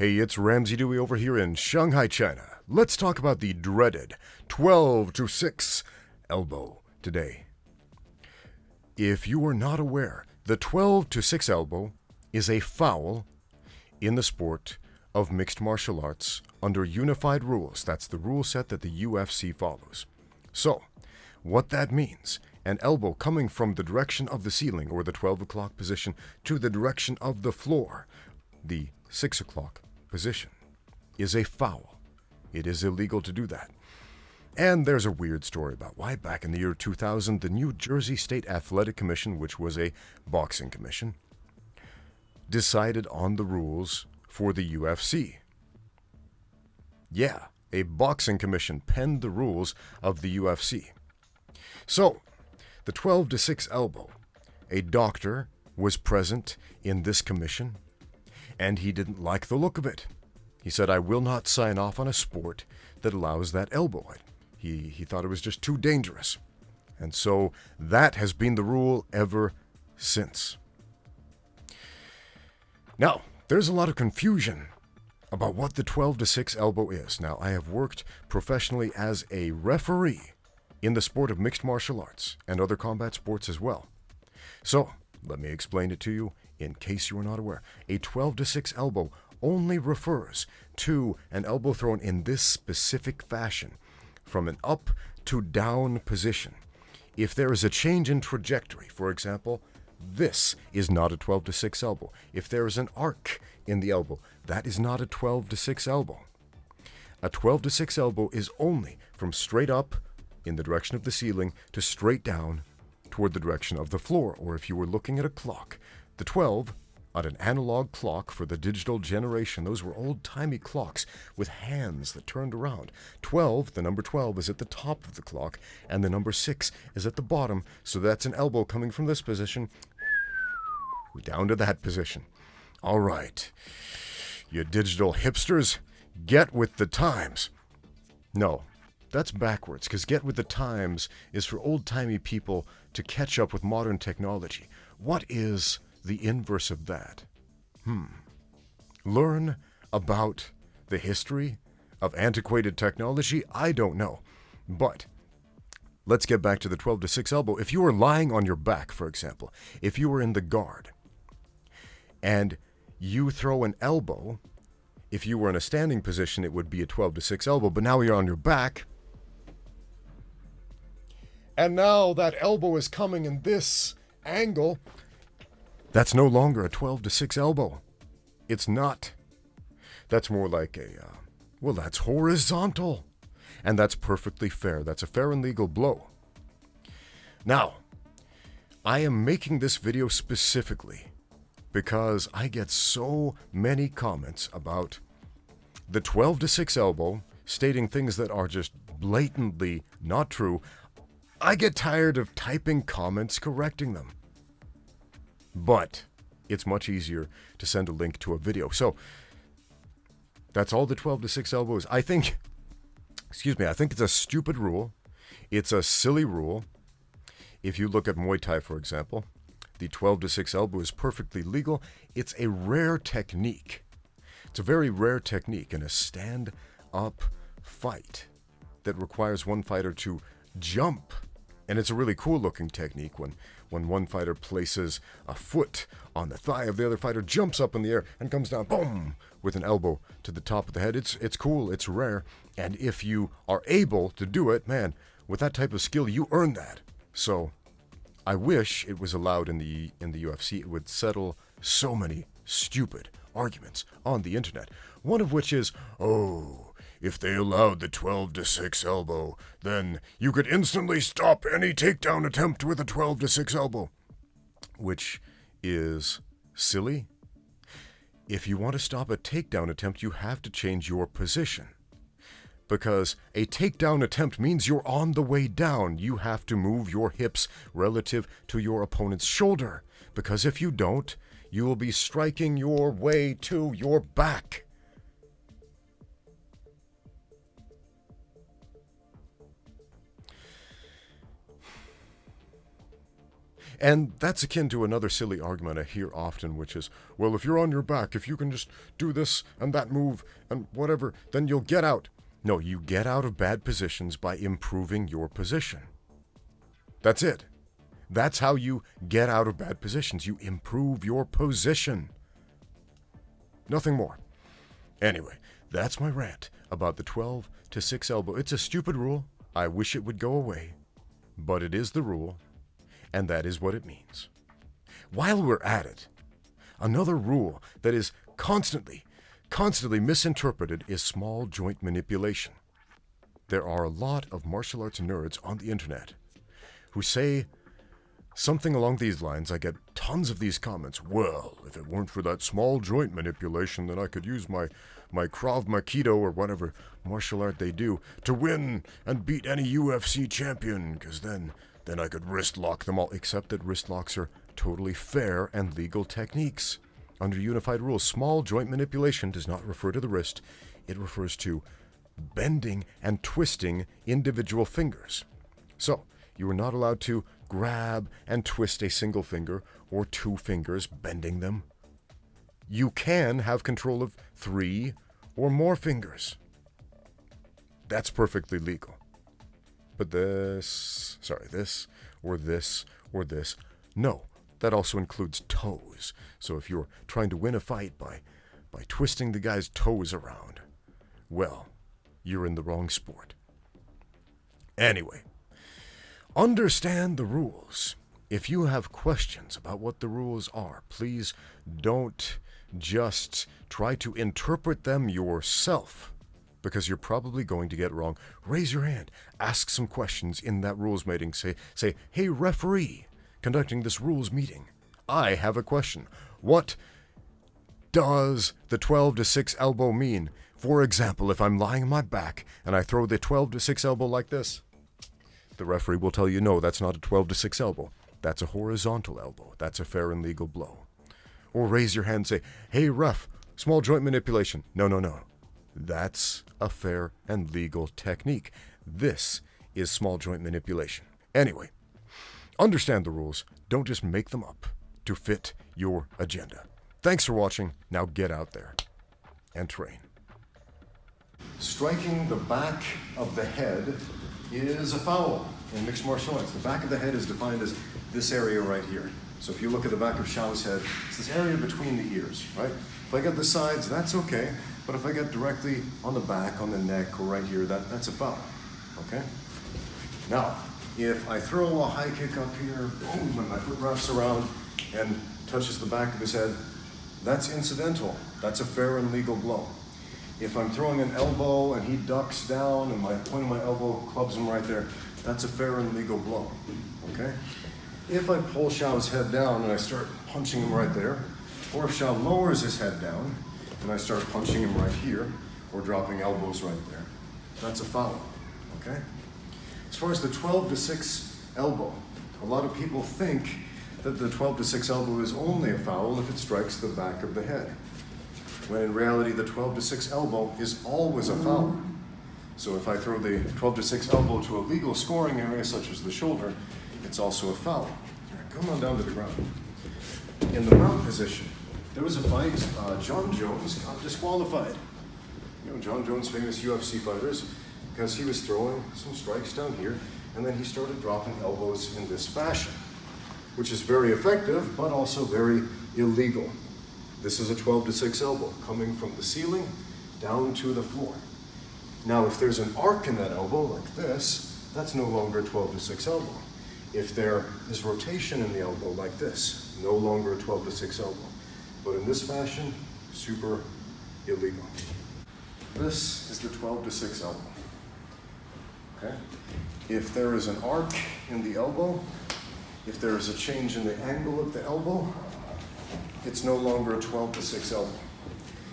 Hey, it's Ramsey Dewey over here in Shanghai, China. Let's talk about the dreaded 12 to 6 elbow today. If you are not aware, the 12 to 6 elbow is a foul in the sport of mixed martial arts under unified rules. That's the rule set that the UFC follows. So, what that means, an elbow coming from the direction of the ceiling or the 12 o'clock position to the direction of the floor, the 6 o'clock position, is a foul. It is illegal to do that. And there's a weird story about why back in the year 2000, the New Jersey State Athletic Commission, which was a boxing commission, decided on the rules for the UFC. Yeah, a boxing commission penned the rules of the UFC. So, the 12 to 6 elbow, a doctor was present in this commission, and he didn't like the look of it. He said, I will not sign off on a sport that allows that elbow. He thought it was just too dangerous. And so that has been the rule ever since. Now, there's a lot of confusion about what the 12 to 6 elbow is. Now, I have worked professionally as a referee in the sport of mixed martial arts and other combat sports as well. So, let me explain it to you in case you are not aware. A 12 to 6 elbow only refers to an elbow thrown in this specific fashion, from an up to down position. If there is a change in trajectory, for example, this is not a 12 to 6 elbow. If there is an arc in the elbow, that is not a 12 to 6 elbow. A 12 to 6 elbow is only from straight up in the direction of the ceiling to straight down toward the direction of the floor. Or if you were looking at a clock, the 12 on an analog clock for the digital generation, those were old-timey clocks with hands that turned around. 12, the number 12 is at the top of the clock, and the number 6 is at the bottom, so that's an elbow coming from this position down to that position. All right, you digital hipsters, get with the times. No, that's backwards, because get with the times is for old-timey people to catch up with modern technology. What is the inverse of that? Learn about the history of antiquated technology? I don't know. But let's get back to the 12 to 6 elbow. If you were lying on your back, for example, if you were in the guard and you throw an elbow, if you were in a standing position, it would be a 12 to 6 elbow, but now you're on your back, and now that elbow is coming in this angle. That's no longer a 12 to 6 elbow. It's not. That's more like that's horizontal. And that's perfectly fair. That's a fair and legal blow. Now, I am making this video specifically because I get so many comments about the 12 to 6 elbow stating things that are just blatantly not true. I get tired of typing comments correcting them. But it's much easier to send a link to a video. So that's all the 12 to 6 elbows. I think it's a stupid rule. It's a silly rule. If you look at Muay Thai, for example, the 12 to 6 elbow is perfectly legal. It's a rare technique. It's a very rare technique in a stand-up fight that requires one fighter to jump. And it's a really cool-looking technique when one fighter places a foot on the thigh of the other fighter, jumps up in the air, and comes down, boom, with an elbow to the top of the head. It's cool, it's rare, and if you are able to do it, man, with that type of skill, you earn that. So, I wish it was allowed in the UFC. It would settle so many stupid arguments on the internet. One of which is, if they allowed the 12 to 6 elbow, then you could instantly stop any takedown attempt with a 12 to 6 elbow. Which is silly. If you want to stop a takedown attempt, you have to change your position. Because a takedown attempt means you're on the way down. You have to move your hips relative to your opponent's shoulder. Because if you don't, you will be striking your way to your back. And that's akin to another silly argument I hear often, which is, well, if you're on your back, if you can just do this and that move and whatever, then you'll get out. No, you get out of bad positions by improving your position. That's it. That's how you get out of bad positions. You improve your position. Nothing more. Anyway, that's my rant about the 12 to 6 elbow. It's a stupid rule. I wish it would go away. But it is the rule, and that is what it means. While we're at it, another rule that is constantly misinterpreted is small joint manipulation. There are a lot of martial arts nerds on the internet who say something along these lines. I get tons of these comments. Well, if it weren't for that small joint manipulation, then I could use my Krav Makido or whatever martial art they do to win and beat any UFC champion, because then I could wrist lock them all. Except that wrist locks are totally fair and legal techniques. Under unified rules, small joint manipulation does not refer to the wrist. It refers to bending and twisting individual fingers. So, you are not allowed to grab and twist a single finger or two fingers, bending them. You can have control of 3 or more fingers. That's perfectly legal. But this, or this, no. That also includes toes. So if you're trying to win a fight by twisting the guy's toes around, well, you're in the wrong sport. Anyway, understand the rules. If you have questions about what the rules are, please don't just try to interpret them yourself, because you're probably going to get it wrong. Raise your hand. Ask some questions in that rules meeting. Say, hey, referee, conducting this rules meeting, I have a question. What does the 12 to 6 elbow mean? For example, if I'm lying on my back and I throw the 12 to 6 elbow like this, the referee will tell you, no, that's not a 12 to 6 elbow. That's a horizontal elbow. That's a fair and legal blow. Or raise your hand and say, hey, ref, small joint manipulation. No. That's a fair and legal technique. This is small joint manipulation. Anyway, understand the rules. Don't just make them up to fit your agenda. Thanks for watching. Now get out there and train. Striking the back of the head is a foul in mixed martial arts. The back of the head is defined as this area right here. So if you look at the back of Xiao's head, it's this area between the ears, right? If I get the sides, that's okay. But if I get directly on the back, on the neck, or right here, that's a foul, okay? Now, if I throw a high kick up here, boom, and my foot wraps around and touches the back of his head, that's incidental. That's a fair and legal blow. If I'm throwing an elbow and he ducks down and my point of my elbow clubs him right there, that's a fair and legal blow, okay? If I pull Xiao's head down and I start punching him right there, or if Xiao lowers his head down and I start punching him right here, or dropping elbows right there, that's a foul, okay? As far as the 12 to 6 elbow, a lot of people think that the 12 to 6 elbow is only a foul if it strikes the back of the head, when in reality the 12 to 6 elbow is always a foul. So if I throw the 12 to 6 elbow to a legal scoring area such as the shoulder, it's also a foul. All right, come on down to the ground. In the mount position, there was a fight, John Jones got disqualified. You know, John Jones, famous UFC fighters, because he was throwing some strikes down here, and then he started dropping elbows in this fashion, which is very effective, but also very illegal. This is a 12 to 6 elbow, coming from the ceiling down to the floor. Now, if there's an arc in that elbow, like this, that's no longer a 12 to 6 elbow. If there is rotation in the elbow, like this, no longer a 12 to 6 elbow. But in this fashion, super illegal. This is the 12 to 6 elbow, okay? If there is an arc in the elbow, if there is a change in the angle of the elbow, it's no longer a 12 to 6 elbow.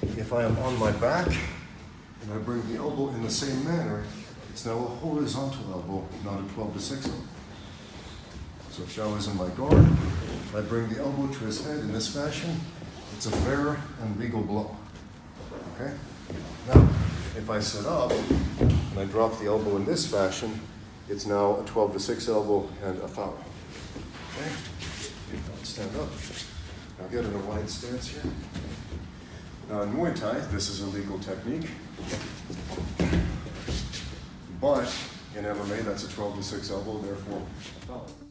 If I am on my back and I bring the elbow in the same manner, it's now a horizontal elbow, not a 12 to 6 elbow. So if Xiao is in my guard, I bring the elbow to his head in this fashion, it's a fair and legal blow, okay? Now, if I sit up and I drop the elbow in this fashion, it's now a 12 to 6 elbow and a foul, okay? stand up. Now get in a wide stance here. Now in Muay Thai, this is a legal technique. But in MMA, that's a 12 to 6 elbow, therefore a foul.